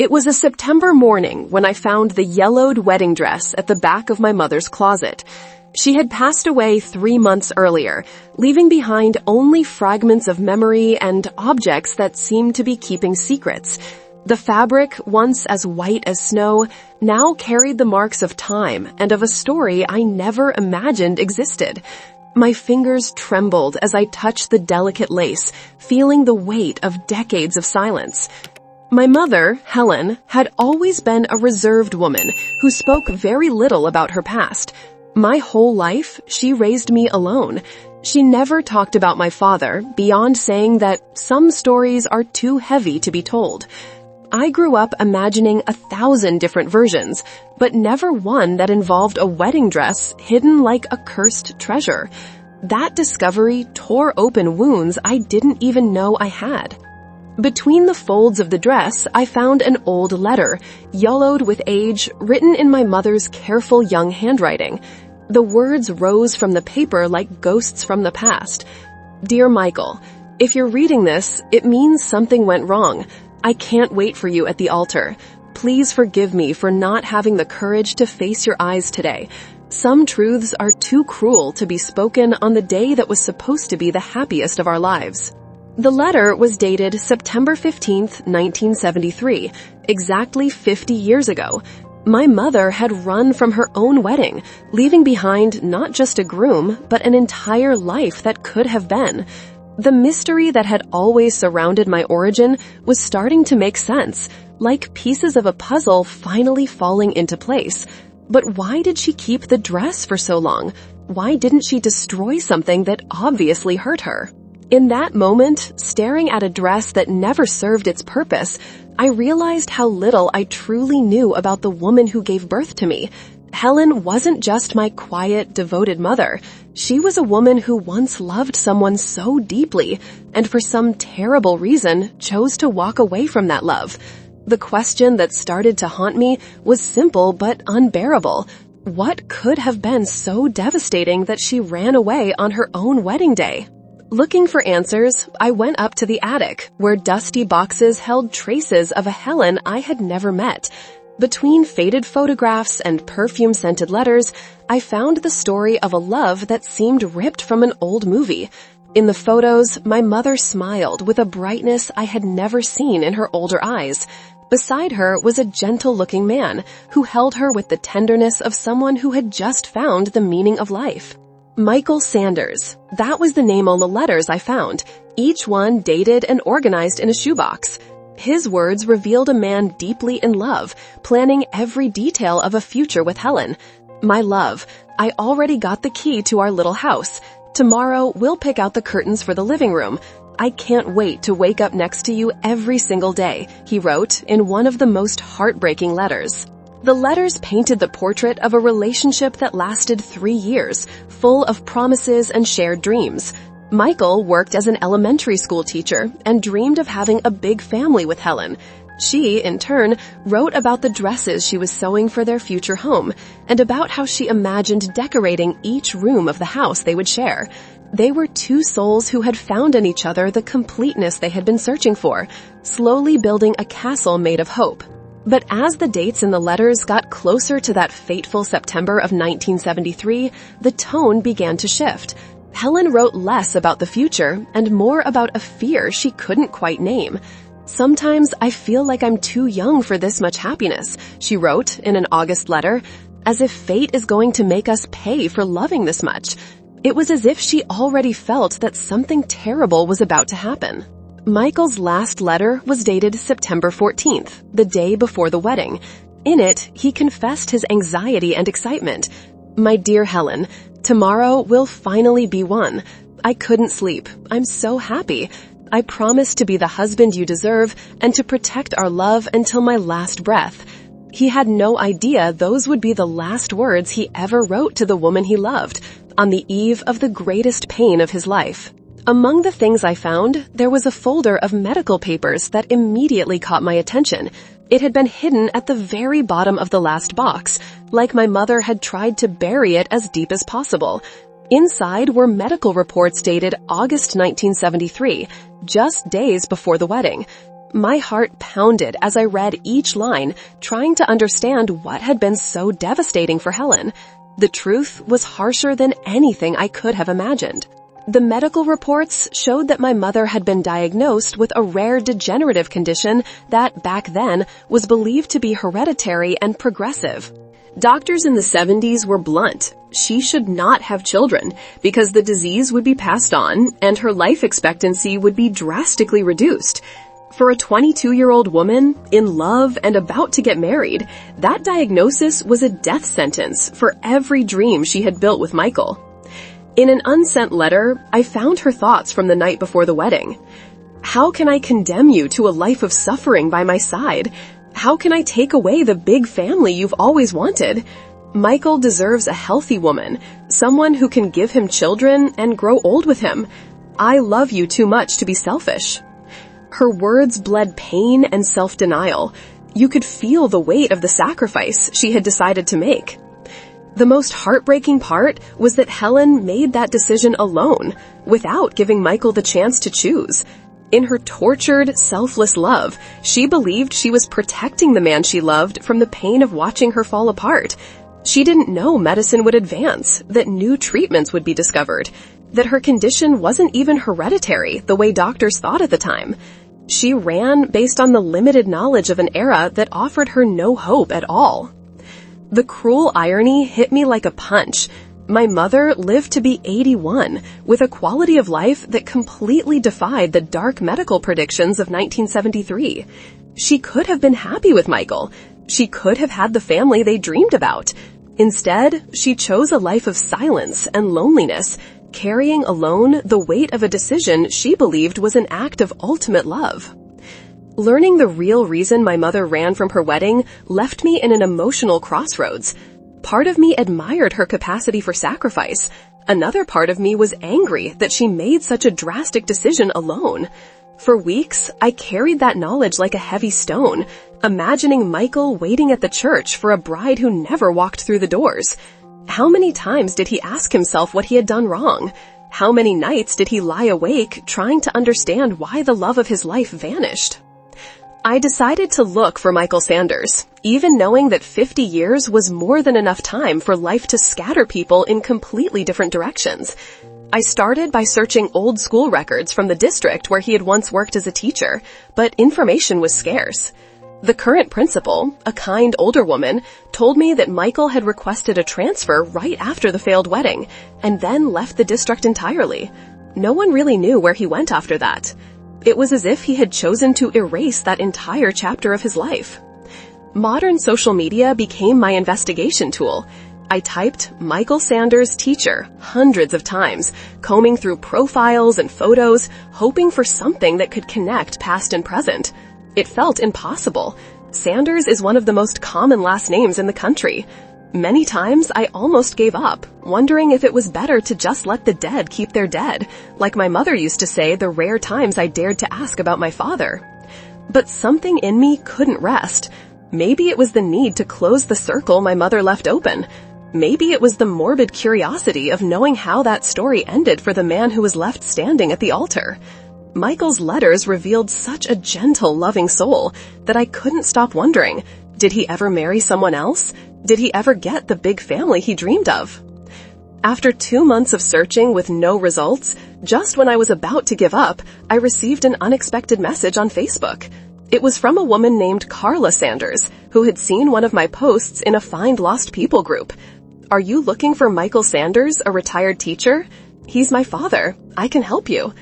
It was a September morning when I found the yellowed wedding dress at the back of my mother's closet. She had passed away 3 months earlier, leaving behind only fragments of memory and objects that seemed to be keeping secrets. The fabric, once as white as snow, now carried the marks of time and of a story I never imagined existed. My fingers trembled as I touched the delicate lace, feeling the weight of decades of silence. My mother, Helen, had always been a reserved woman who spoke very little about her past. My whole life, she raised me alone. She never talked about my father beyond saying that some stories are too heavy to be told. I grew up imagining 1,000 different versions, but never one that involved a wedding dress hidden like a cursed treasure. That discovery tore open wounds I didn't even know I had. Between the folds of the dress, I found an old letter, yellowed with age, written in my mother's careful young handwriting. The words rose from the paper like ghosts from the past. Dear Michael, if you're reading this, it means something went wrong. I can't wait for you at the altar. Please forgive me for not having the courage to face your eyes today. Some truths are too cruel to be spoken on the day that was supposed to be the happiest of our lives. The letter was dated September 15th, 1973, exactly 50 years ago. My mother had run from her own wedding, leaving behind not just a groom, but an entire life that could have been. The mystery that had always surrounded my origin was starting to make sense, like pieces of a puzzle finally falling into place. But why did she keep the dress for so long? Why didn't she destroy something that obviously hurt her? In that moment, staring at a dress that never served its purpose, I realized how little I truly knew about the woman who gave birth to me. Helen wasn't just my quiet, devoted mother. She was a woman who once loved someone so deeply, and for some terrible reason, chose to walk away from that love. The question that started to haunt me was simple but unbearable. What could have been so devastating that she ran away on her own wedding day? Looking for answers, I went up to the attic, where dusty boxes held traces of a Helen I had never met. Between faded photographs and perfume-scented letters, I found the story of a love that seemed ripped from an old movie. In the photos, my mother smiled with a brightness I had never seen in her older eyes. Beside her was a gentle-looking man who held her with the tenderness of someone who had just found the meaning of life. Michael Sanders. That was the name on the letters I found, each one dated and organized in a shoebox. His words revealed a man deeply in love, planning every detail of a future with Helen. My love, I already got the key to our little house. Tomorrow, we'll pick out the curtains for the living room. I can't wait to wake up next to you every single day, he wrote in one of the most heartbreaking letters. The letters painted the portrait of a relationship that lasted 3 years, full of promises and shared dreams. Michael worked as an elementary school teacher and dreamed of having a big family with Helen. She, in turn, wrote about the dresses she was sewing for their future home and about how she imagined decorating each room of the house they would share. They were two souls who had found in each other the completeness they had been searching for, slowly building a castle made of hope. But as the dates in the letters got closer to that fateful September of 1973, the tone began to shift. Helen wrote less about the future and more about a fear she couldn't quite name. Sometimes I feel like I'm too young for this much happiness, she wrote in an August letter, as if fate is going to make us pay for loving this much. It was as if she already felt that something terrible was about to happen. Michael's last letter was dated September 14th, the day before the wedding. In it, he confessed his anxiety and excitement. My dear Helen, tomorrow will finally be one. I couldn't sleep. I'm so happy. I promise to be the husband you deserve and to protect our love until my last breath. He had no idea those would be the last words he ever wrote to the woman he loved, on the eve of the greatest pain of his life. Among the things I found, there was a folder of medical papers that immediately caught my attention. It had been hidden at the very bottom of the last box, like my mother had tried to bury it as deep as possible. Inside were medical reports dated August 1973, just days before the wedding. My heart pounded as I read each line, trying to understand what had been so devastating for Helen. The truth was harsher than anything I could have imagined. The medical reports showed that my mother had been diagnosed with a rare degenerative condition that, back then, was believed to be hereditary and progressive. Doctors in the 70s were blunt. She should not have children because the disease would be passed on and her life expectancy would be drastically reduced. For a 22-year-old woman, in love and about to get married, that diagnosis was a death sentence for every dream she had built with Michael. In an unsent letter, I found her thoughts from the night before the wedding. How can I condemn you to a life of suffering by my side? How can I take away the big family you've always wanted? Michael deserves a healthy woman, someone who can give him children and grow old with him. I love you too much to be selfish. Her words bled pain and self-denial. You could feel the weight of the sacrifice she had decided to make. The most heartbreaking part was that Helen made that decision alone, without giving Michael the chance to choose. In her tortured, selfless love, she believed she was protecting the man she loved from the pain of watching her fall apart. She didn't know medicine would advance, that new treatments would be discovered, that her condition wasn't even hereditary the way doctors thought at the time. She ran based on the limited knowledge of an era that offered her no hope at all. The cruel irony hit me like a punch. My mother lived to be 81, with a quality of life that completely defied the dark medical predictions of 1973. She could have been happy with Michael. She could have had the family they dreamed about. Instead, she chose a life of silence and loneliness, carrying alone the weight of a decision she believed was an act of ultimate love. Learning the real reason my mother ran from her wedding left me in an emotional crossroads. Part of me admired her capacity for sacrifice. Another part of me was angry that she made such a drastic decision alone. For weeks, I carried that knowledge like a heavy stone, imagining Michael waiting at the church for a bride who never walked through the doors. How many times did he ask himself what he had done wrong? How many nights did he lie awake trying to understand why the love of his life vanished? I decided to look for Michael Sanders, even knowing that 50 years was more than enough time for life to scatter people in completely different directions. I started by searching old school records from the district where he had once worked as a teacher, but information was scarce. The current principal, a kind older woman, told me that Michael had requested a transfer right after the failed wedding, and then left the district entirely. No one really knew where he went after that. It was as if he had chosen to erase that entire chapter of his life. Modern social media became my investigation tool. I typed Michael Sanders teacher hundreds of times, combing through profiles and photos, hoping for something that could connect past and present. It felt impossible. Sanders is one of the most common last names in the country. Many times I almost gave up, wondering if it was better to just let the dead keep their dead, like my mother used to say the rare times I dared to ask about my father. But something in me couldn't rest. Maybe it was the need to close the circle my mother left open. Maybe it was the morbid curiosity of knowing how that story ended for the man who was left standing at the altar. Michael's letters revealed such a gentle, loving soul that I couldn't stop wondering, did he ever marry someone else? Did he ever get the big family he dreamed of? After 2 months of searching with no results, just when I was about to give up, I received an unexpected message on Facebook. It was from a woman named Carla Sanders, who had seen one of my posts in a Find Lost People group. Are you looking for Michael Sanders, a retired teacher? He's my father. I can help you.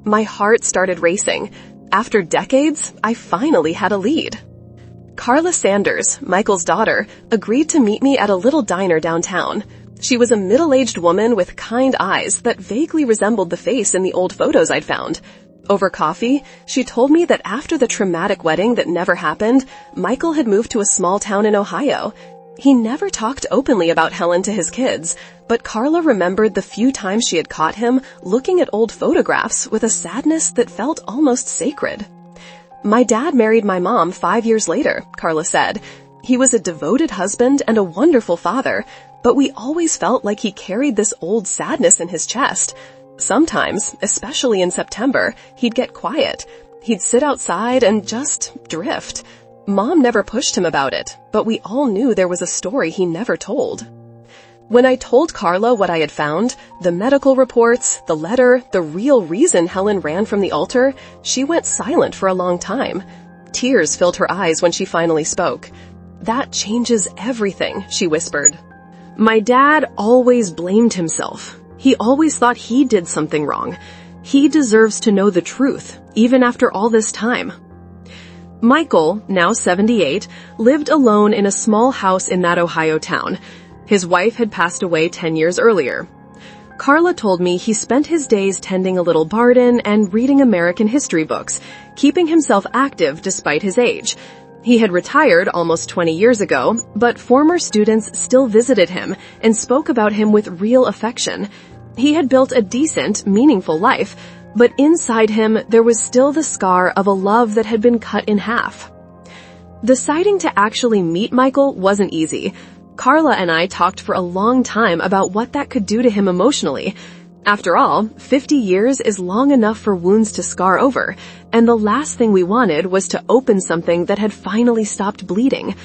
My heart started racing. After decades, I finally had a lead. Carla Sanders, Michael's daughter, agreed to meet me at a little diner downtown. She was a middle-aged woman with kind eyes that vaguely resembled the face in the old photos I'd found. Over coffee, she told me that after the traumatic wedding that never happened, Michael had moved to a small town in Ohio. He never talked openly about Helen to his kids, but Carla remembered the few times she had caught him looking at old photographs with a sadness that felt almost sacred. My dad married my mom 5 years later, Carla said. He was a devoted husband and a wonderful father, but we always felt like he carried this old sadness in his chest. Sometimes, especially in September, he'd get quiet. He'd sit outside and just drift. Mom never pushed him about it, but we all knew there was a story he never told. When I told Carla what I had found, the medical reports, the letter, the real reason Helen ran from the altar, she went silent for a long time. Tears filled her eyes when she finally spoke. "That changes everything," she whispered. "My dad always blamed himself. He always thought he did something wrong. He deserves to know the truth, even after all this time." Michael, now 78, lived alone in a small house in that Ohio town. His wife had passed away 10 years earlier. Carla told me he spent his days tending a little garden and reading American history books, keeping himself active despite his age. He had retired almost 20 years ago, but former students still visited him and spoke about him with real affection. He had built a decent, meaningful life, but inside him there was still the scar of a love that had been cut in half. Deciding to actually meet Michael wasn't easy. Carla and I talked for a long time about what that could do to him emotionally. After all, 50 years is long enough for wounds to scar over, and the last thing we wanted was to open something that had finally stopped bleeding.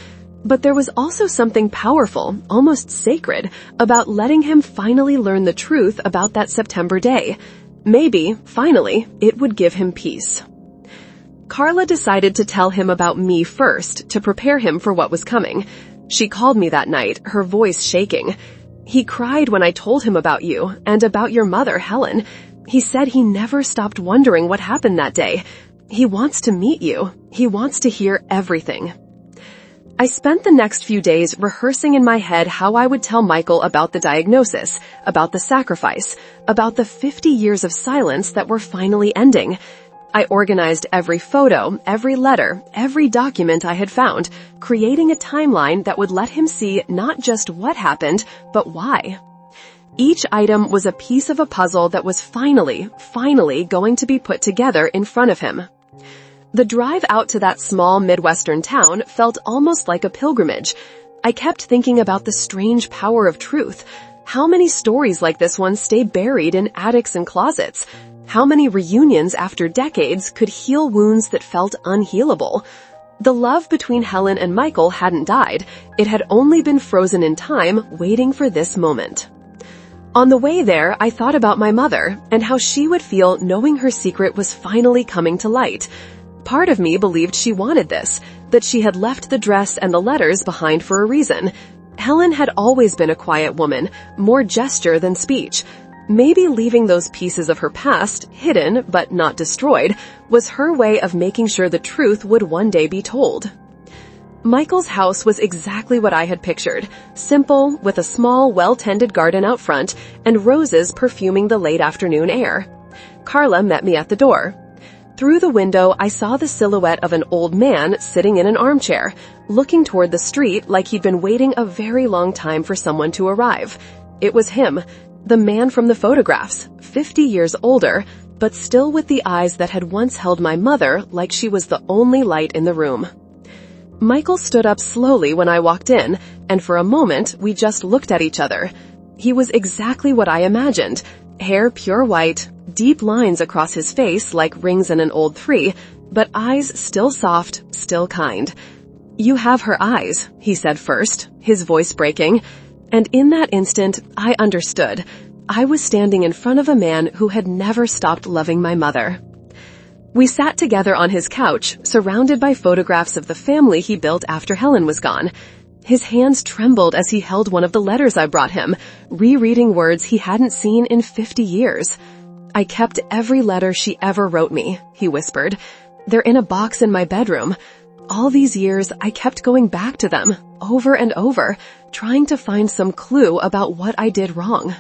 But there was also something powerful, almost sacred, about letting him finally learn the truth about that September day. Maybe, finally, it would give him peace. Carla decided to tell him about me first to prepare him for what was coming. She called me that night, her voice shaking. "He cried when I told him about you and about your mother, Helen. He said he never stopped wondering what happened that day. He wants to meet you. He wants to hear everything." I spent the next few days rehearsing in my head how I would tell Michael about the diagnosis, about the sacrifice, about the 50 years of silence that were finally ending. I organized every photo, every letter, every document I had found, creating a timeline that would let him see not just what happened, but why. Each item was a piece of a puzzle that was finally going to be put together in front of him. The drive out to that small Midwestern town felt almost like a pilgrimage. I kept thinking about the strange power of truth. How many stories like this one stay buried in attics and closets? How many reunions after decades could heal wounds that felt unhealable? The love between Helen and Michael hadn't died. It had only been frozen in time, waiting for this moment. On the way there, I thought about my mother and how she would feel knowing her secret was finally coming to light. Part of me believed she wanted this, that she had left the dress and the letters behind for a reason. Helen had always been a quiet woman, more gesture than speech. Maybe leaving those pieces of her past, hidden but not destroyed, was her way of making sure the truth would one day be told. Michael's house was exactly what I had pictured, simple, with a small, well-tended garden out front and roses perfuming the late afternoon air. Carla met me at the door. Through the window, I saw the silhouette of an old man sitting in an armchair, looking toward the street like he'd been waiting a very long time for someone to arrive. It was him, the man from the photographs, 50 years older, but still with the eyes that had once held my mother like she was the only light in the room. Michael stood up slowly when I walked in, and for a moment we just looked at each other. He was exactly what I imagined. Hair pure white, deep lines across his face like rings in an old 3, but eyes still soft, still kind. "You have her eyes," he said first, his voice breaking. And in that instant, I understood. I was standing in front of a man who had never stopped loving my mother. We sat together on his couch, surrounded by photographs of the family he built after Helen was gone. His hands trembled as he held one of the letters I brought him, rereading words he hadn't seen in 50 years. "I kept every letter she ever wrote me," he whispered. "They're in a box in my bedroom. All these years, I kept going back to them, over and over, trying to find some clue about what I did wrong."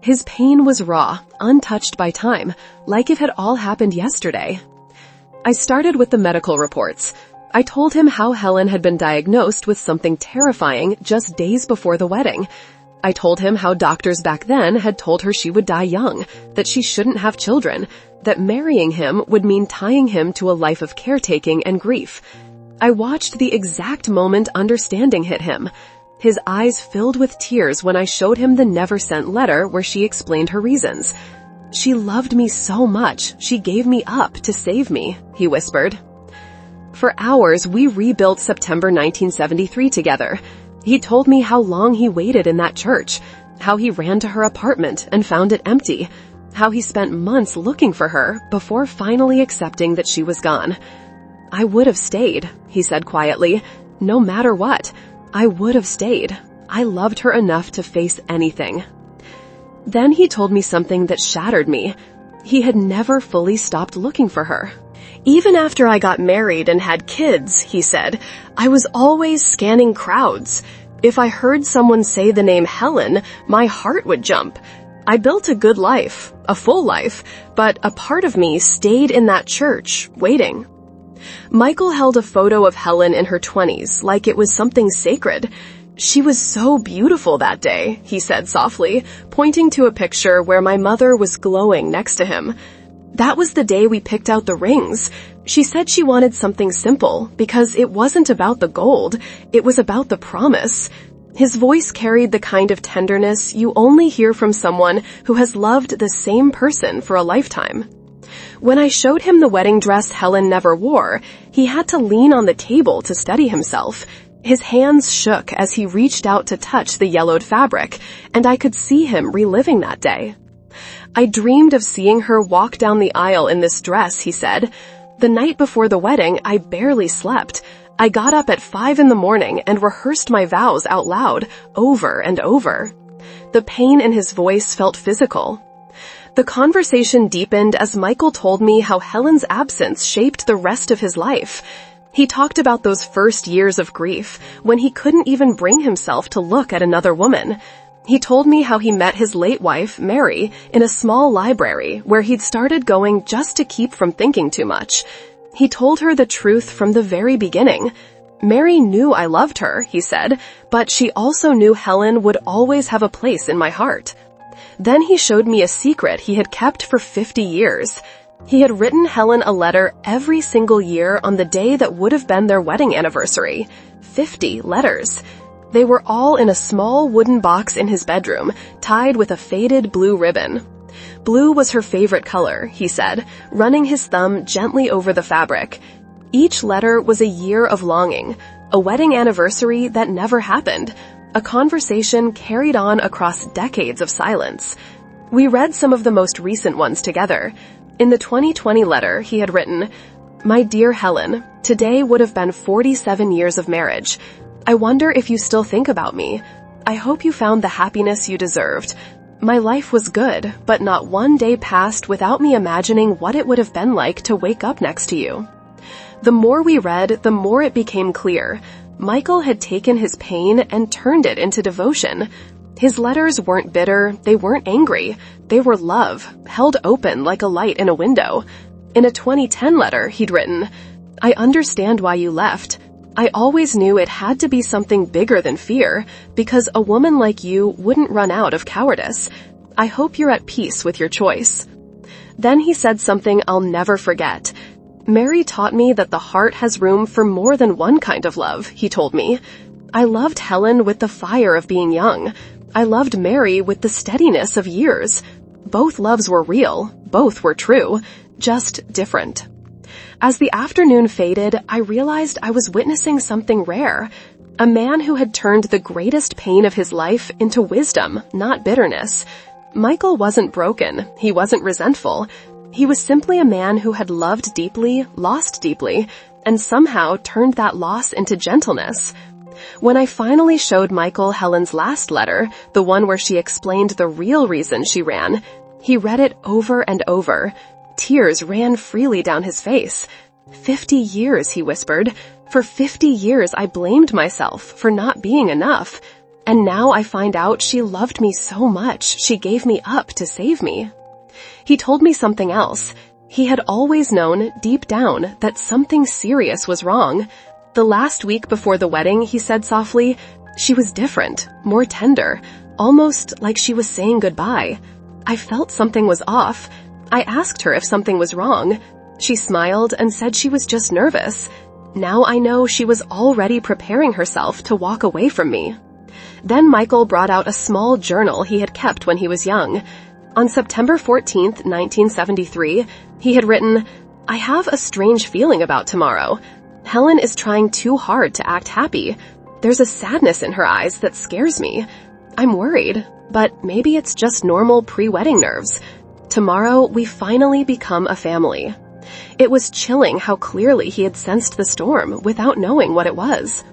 His pain was raw, untouched by time, like it had all happened yesterday. I started with the medical reports. I told him how Helen had been diagnosed with something terrifying just days before the wedding. I told him how doctors back then had told her she would die young, that she shouldn't have children, that marrying him would mean tying him to a life of caretaking and grief. I watched the exact moment understanding hit him. His eyes filled with tears when I showed him the never-sent letter where she explained her reasons. "She loved me so much, she gave me up to save me," he whispered. For hours, we rebuilt September 1973 together. He told me how long he waited in that church, how he ran to her apartment and found it empty, how he spent months looking for her before finally accepting that she was gone. "I would have stayed," he said quietly. "No matter what, I would have stayed. I loved her enough to face anything." Then he told me something that shattered me. He had never fully stopped looking for her. "Even after I got married and had kids," he said, "I was always scanning crowds. If I heard someone say the name Helen, my heart would jump. I built a good life, a full life, but a part of me stayed in that church, waiting." Michael held a photo of Helen in her 20s like it was something sacred. "She was so beautiful that day," he said softly, pointing to a picture where my mother was glowing next to him. "That was the day we picked out the rings. She said she wanted something simple because it wasn't about the gold, it was about the promise." His voice carried the kind of tenderness you only hear from someone who has loved the same person for a lifetime. When I showed him the wedding dress Helen never wore, he had to lean on the table to steady himself. His hands shook as he reached out to touch the yellowed fabric, and I could see him reliving that day. "I dreamed of seeing her walk down the aisle in this dress," he said. "The night before the wedding, I barely slept. I got up at 5 in the morning and rehearsed my vows out loud, over and over." The pain in his voice felt physical. The conversation deepened as Michael told me how Helen's absence shaped the rest of his life. He talked about those first years of grief, when he couldn't even bring himself to look at another woman. He told me how he met his late wife, Mary, in a small library where he'd started going just to keep from thinking too much. He told her the truth from the very beginning. "Mary knew I loved her," he said, "but she also knew Helen would always have a place in my heart." Then he showed me a secret he had kept for 50 years. He had written Helen a letter every single year on the day that would have been their wedding anniversary. 50 letters. They were all in a small wooden box in his bedroom, tied with a faded blue ribbon. Blue was her favorite color, he said, running his thumb gently over the fabric. Each letter was a year of longing, a wedding anniversary that never happened, a conversation carried on across decades of silence. We read some of the most recent ones together. In the 2020 letter, he had written, "My dear Helen, today would have been 47 years of marriage. I wonder if you still think about me. I hope you found the happiness you deserved. My life was good, but not one day passed without me imagining what it would have been like to wake up next to you." The more we read, the more it became clear. Michael had taken his pain and turned it into devotion. His letters weren't bitter, they weren't angry. They were love, held open like a light in a window. In a 2010 letter, he'd written, "I understand why you left. I always knew it had to be something bigger than fear, because a woman like you wouldn't run out of cowardice. I hope you're at peace with your choice." Then he said something I'll never forget. "Mary taught me that the heart has room for more than one kind of love," he told me. "I loved Helen with the fire of being young. I loved Mary with the steadiness of years. Both loves were real, both were true, just different." As the afternoon faded, I realized I was witnessing something rare. A man who had turned the greatest pain of his life into wisdom, not bitterness. Michael wasn't broken. He wasn't resentful. He was simply a man who had loved deeply, lost deeply, and somehow turned that loss into gentleness. When I finally showed Michael Helen's last letter, the one where she explained the real reason she ran, he read it over and over. Tears ran freely down his face. 50 years, he whispered. For 50 years I blamed myself for not being enough. And now I find out she loved me so much, she gave me up to save me. He told me something else. He had always known, deep down, that something serious was wrong. The last week before the wedding, he said softly, she was different, more tender, almost like she was saying goodbye. I felt something was off. I asked her if something was wrong. She smiled and said she was just nervous. Now I know she was already preparing herself to walk away from me. Then Michael brought out a small journal he had kept when he was young. On September 14th, 1973, he had written, "I have a strange feeling about tomorrow. Helen is trying too hard to act happy. There's a sadness in her eyes that scares me. I'm worried, but maybe it's just normal pre-wedding nerves. Tomorrow, we finally become a family." It was chilling how clearly he had sensed the storm without knowing what it was.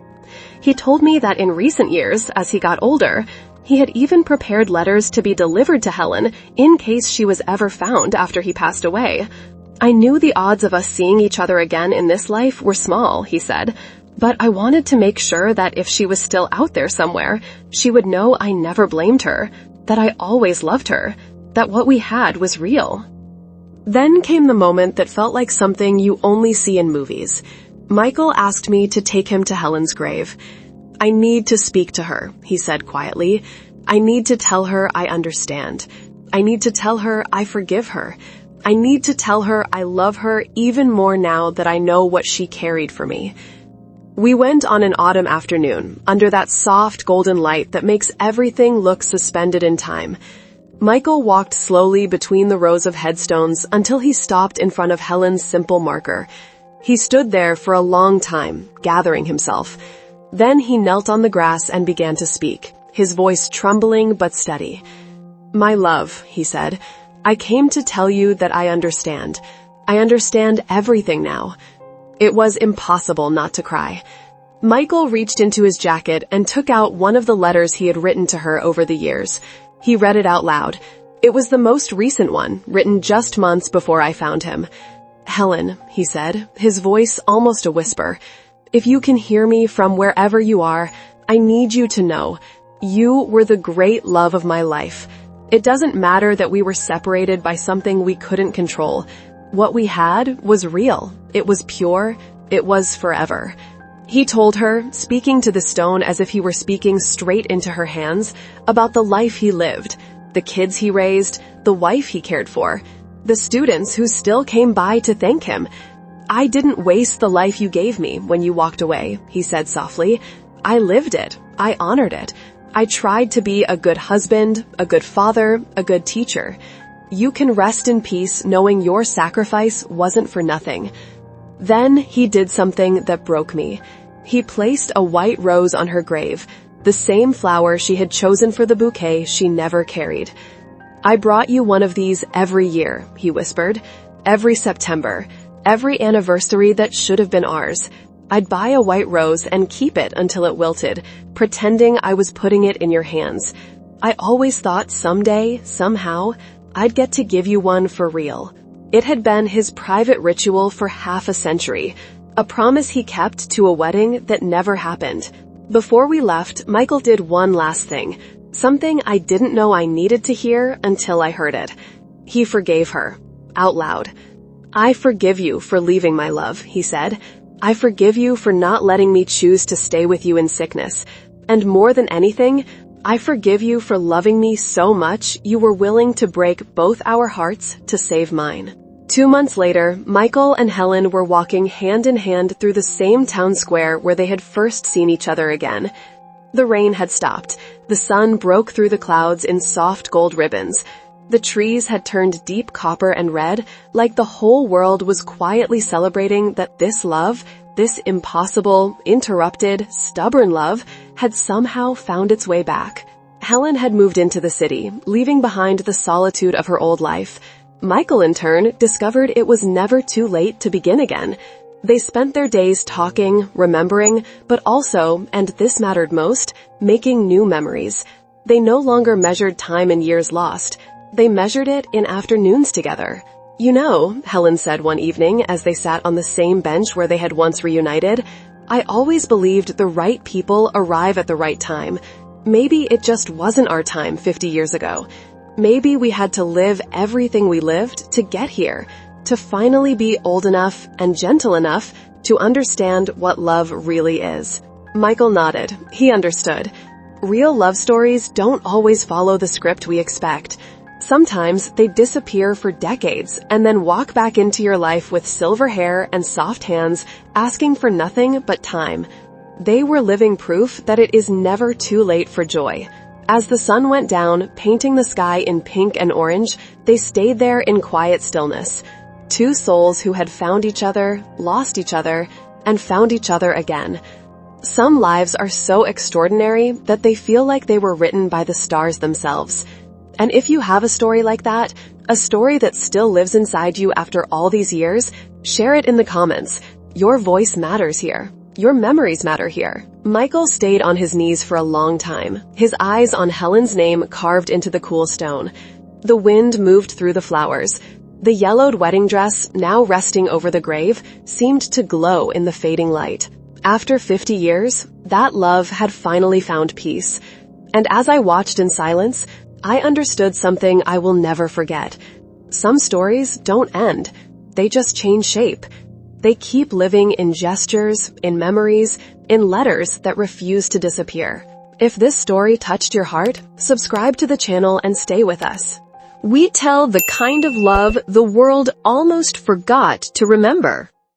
He told me that in recent years, as he got older, he had even prepared letters to be delivered to Helen in case she was ever found after he passed away. "I knew the odds of us seeing each other again in this life were small," he said, "but I wanted to make sure that if she was still out there somewhere, she would know I never blamed her, that I always loved her, that what we had was real." Then came the moment that felt like something you only see in movies. Michael asked me to take him to Helen's grave. "I need to speak to her," he said quietly. "I need to tell her I understand. I need to tell her I forgive her. I need to tell her I love her even more now that I know what she carried for me." We went on an autumn afternoon, under that soft golden light that makes everything look suspended in time. Michael walked slowly between the rows of headstones until he stopped in front of Helen's simple marker. He stood there for a long time, gathering himself. Then he knelt on the grass and began to speak, his voice trembling but steady. "My love," he said, "I came to tell you that I understand. I understand everything now." It was impossible not to cry. Michael reached into his jacket and took out one of the letters he had written to her over the years. He read it out loud. It was the most recent one, written just months before I found him. "Helen," he said, his voice almost a whisper, "if you can hear me from wherever you are, I need you to know, you were the great love of my life. It doesn't matter that we were separated by something we couldn't control. What we had was real. It was pure. It was forever." He told her, speaking to the stone as if he were speaking straight into her hands, about the life he lived, the kids he raised, the wife he cared for, the students who still came by to thank him. "I didn't waste the life you gave me when you walked away," he said softly. "I lived it. I honored it. I tried to be a good husband, a good father, a good teacher. You can rest in peace knowing your sacrifice wasn't for nothing." Then he did something that broke me. He placed a white rose on her grave, the same flower she had chosen for the bouquet she never carried. "I brought you one of these every year," he whispered. "Every September, every anniversary that should have been ours. I'd buy a white rose and keep it until it wilted, pretending I was putting it in your hands. I always thought someday, somehow, I'd get to give you one for real." It had been his private ritual for half a century, a promise he kept to a wedding that never happened. Before we left, Michael did one last thing, something I didn't know I needed to hear until I heard it. He forgave her, out loud. "I forgive you for leaving, my love," he said. "I forgive you for not letting me choose to stay with you in sickness. And more than anything, I forgive you for loving me so much you were willing to break both our hearts to save mine." 2 months later, Michael and Helen were walking hand in hand through the same town square where they had first seen each other again. The rain had stopped. The sun broke through the clouds in soft gold ribbons. The trees had turned deep copper and red, like the whole world was quietly celebrating that this love, this impossible, interrupted, stubborn love, had somehow found its way back. Helen had moved into the city, leaving behind the solitude of her old life. Michael, in turn, discovered it was never too late to begin again. They spent their days talking, remembering, but also, and this mattered most, making new memories. They no longer measured time in years lost. They measured it in afternoons together. "You know," Helen said one evening as they sat on the same bench where they had once reunited, "I always believed the right people arrive at the right time. Maybe it just wasn't our time 50 years ago. Maybe we had to live everything we lived to get here, to finally be old enough and gentle enough to understand what love really is." Michael nodded. He understood. Real love stories don't always follow the script we expect. Sometimes they disappear for decades and then walk back into your life with silver hair and soft hands, asking for nothing but time. They were living proof that it is never too late for joy. As the sun went down, painting the sky in pink and orange, they stayed there in quiet stillness. Two souls who had found each other, lost each other, and found each other again. Some lives are so extraordinary that they feel like they were written by the stars themselves. And if you have a story like that, a story that still lives inside you after all these years, share it in the comments. Your voice matters here. Your memories matter here. Michael stayed on his knees for a long time, his eyes on Helen's name carved into the cool stone. The wind moved through the flowers. The yellowed wedding dress, now resting over the grave, seemed to glow in the fading light. After 50 years, that love had finally found peace. And as I watched in silence, I understood something I will never forget. Some stories don't end. They just change shape. They keep living in gestures, in memories, in letters that refuse to disappear. If this story touched your heart, subscribe to the channel and stay with us. We tell the kind of love the world almost forgot to remember.